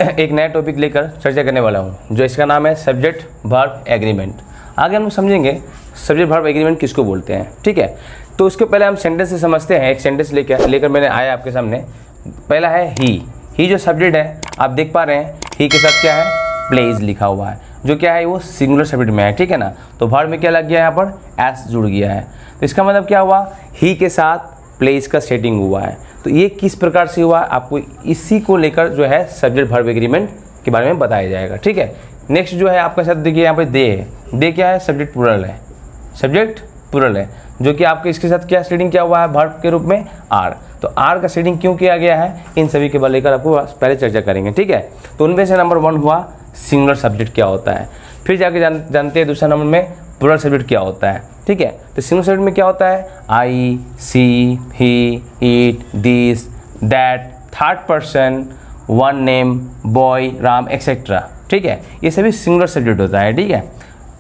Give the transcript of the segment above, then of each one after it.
एक नया टॉपिक लेकर चर्चा करने वाला हूँ, जो इसका नाम है सब्जेक्ट वर्ब एग्रीमेंट। आगे हम समझेंगे सब्जेक्ट वर्ब एग्रीमेंट किसको बोलते हैं। ठीक है, तो उसके पहले हम सेंटेंस से समझते हैं। एक सेंटेंस लेकर मैंने आया आपके सामने। पहला है ही जो सब्जेक्ट है, आप देख पा रहे हैं ही के साथ क्या है, प्लेज लिखा हुआ है, जो क्या है वो सिंगुलर सब्जेक्ट में है। ठीक है ना, तो वर्ब में क्या लग गया है, यहाँ पर एस जुड़ गया है। तो इसका मतलब क्या हुआ, ही के साथ प्लेस का सेटिंग हुआ है। तो ये किस प्रकार से हुआ, आपको इसी को लेकर जो है सब्जेक्ट वर्ब एग्रीमेंट के बारे में बताया जाएगा। ठीक है, नेक्स्ट जो है आपका साथ देखिए यहाँ पे दे है। दे क्या है, सब्जेक्ट प्लूरल है, सब्जेक्ट प्लूरल है, जो कि आपके इसके साथ क्या सेटिंग क्या हुआ है, वर्ब के रूप में आर। तो आर का सेटिंग क्यों किया गया है, इन सभी के बारे लेकर आपको पहले चर्चा करेंगे। ठीक है, तो उनमें से नंबर 1 हुआ सिंगुलर सब्जेक्ट क्या होता है। फिर जाके जानते हैं दूसरा नंबर में प्लूरल सब्जेक्ट क्या होता है। ठीक है, तो सिंगुलर सब्जेक्ट में क्या होता है, I, she, he, it, this, that, third person, one name, boy, Ram, etcetera. ठीक है, ये सभी सिंगुलर सब्जेक्ट होता है। ठीक है,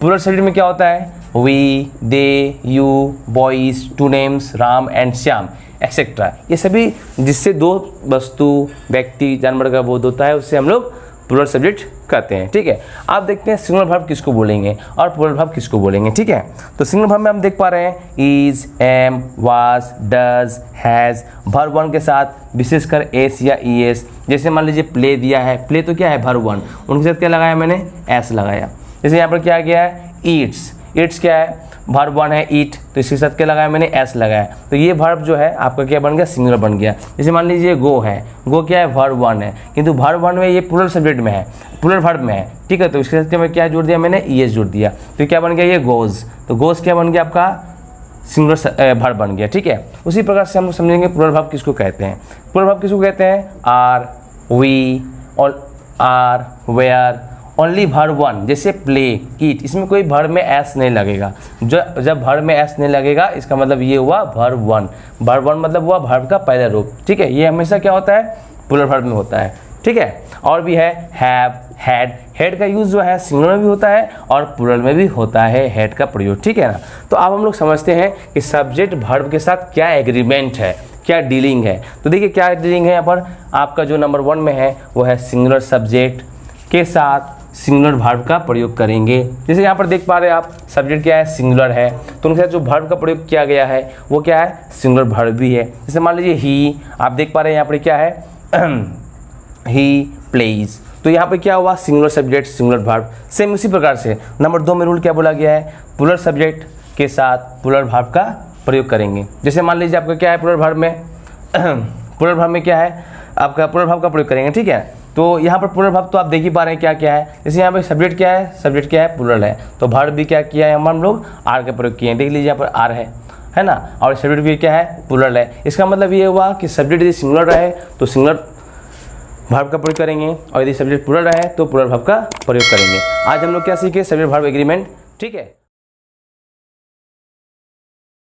प्लूरल सब्जेक्ट में क्या होता है, we, they, you, boys, two names, Ram and Shyam, etcetera. ये सभी जिससे दो वस्तु, व्यक्ति, जानवर का बोध होता है, उससे हम लोग प्लूरल सब्जेक्ट कहते हैं। ठीक है, आप देखते हैं सिंगुलर वर्ब किसको बोलेंगे और प्लूरल वर्ब किसको बोलेंगे। ठीक है, तो सिंगुलर वर्ब में हम देख पा रहे हैं is, am, was, does, has. Verb 1 के साथ विशेषकर एस या ई एस, जैसे मान लीजिए प्ले दिया है, प्ले तो क्या है वर्ब 1, उनके साथ क्या लगाया मैंने, एस लगाया। जैसे यहाँ पर क्या गया है, ईट्स, ईट्स क्या है, वर्ब 1 है ईट, तो इसके साथ क्या लगाया मैंने, एस लगाया। तो ये वर्ब जो है आपका क्या बन गया, सिंगुलर बन गया। जैसे मान लीजिए गो है, गो क्या है, वर्ब 1 है, किंतु वर्ब 1 में ये प्लूरल सब्जेक्ट में है, प्लूरल वर्ब में है। ठीक है, तो इसके साथ क्या जोड़ दिया मैंने, ईएस जोड़ दिया, तो क्या बन गया, ये गोज। तो गोज क्या बन गया, आपका सिंगुलर वर्ब बन गया। ठीक है, उसी प्रकार से हम समझेंगे प्लूरल वर्ब किसको कहते हैं। प्लूरल वर्ब किसको कहते हैं, आर, वी, और आर, वेयर, ओनली वर्ब 1, जैसे प्ले, ईट, इसमें कोई वर्ब में एस नहीं लगेगा। जब वर्ब में एस नहीं लगेगा, इसका मतलब ये हुआ वर्ब 1। वर्ब 1 मतलब हुआ वर्ब का पहला रूप। ठीक है, ये हमेशा क्या होता है, प्लूरल वर्ब में होता है। ठीक है, और भी है हैव, हैड। हैड का यूज़ जो है सिंगुलर में भी होता है और प्लूरल में भी होता है हैड का प्रयोग। ठीक है ना, तो अब हम लोग समझते हैं कि सब्जेक्ट वर्ब के साथ क्या एग्रीमेंट है, क्या डीलिंग है। तो देखिए क्या डीलिंग है, यहाँ पर आपका जो नंबर 1 में है वो है सिंगुलर सब्जेक्ट के साथ सिंगुलर वर्ब का प्रयोग करेंगे। जैसे यहाँ पर देख पा रहे हैं आप, सब्जेक्ट क्या है, सिंगुलर है, तो उनके साथ जो वर्ब का प्रयोग किया गया है वो क्या है, सिंगुलर वर्ब भी है। जैसे मान लीजिए ही, आप देख पा रहे हैं यहाँ पर क्या है, ही प्लेज, तो यहाँ पे क्या हुआ, singular subject singular verb. Same उसी प्रकार से नंबर 2 में रूल क्या बोला गया है, प्लूरल सब्जेक्ट के साथ प्लूरल वर्ब का प्रयोग करेंगे। जैसे मान लीजिए आपका क्या है, प्लूरल वर्ब में प्लूरल वर्ब में क्या है, आपका प्लूरल वर्ब का प्रयोग करेंगे। ठीक है, तो यहाँ पर प्लूरल वर्ब तो आप देख ही पा रहे हैं क्या क्या है। जैसे यहाँ पर सब्जेक्ट क्या है, सब्जेक्ट क्या है, प्लूरल है, तो वर्ब भी क्या किया है, हम लोग आर का प्रयोग किए हैं। देख लीजिए यहाँ पर आर है ना, और सब्जेक्ट भी क्या है, प्लूरल है। इसका मतलब ये हुआ कि सब्जेक्ट यदि सिंगुलर रहे तो सिंगुलर वर्ब का प्रयोग करेंगे, और यदि सब्जेक्ट प्लूरल रहे तो प्लूरल वर्ब का प्रयोग करेंगे। आज हम लोग क्या सीखे, सब्जेक्ट वर्ब एग्रीमेंट। ठीक है।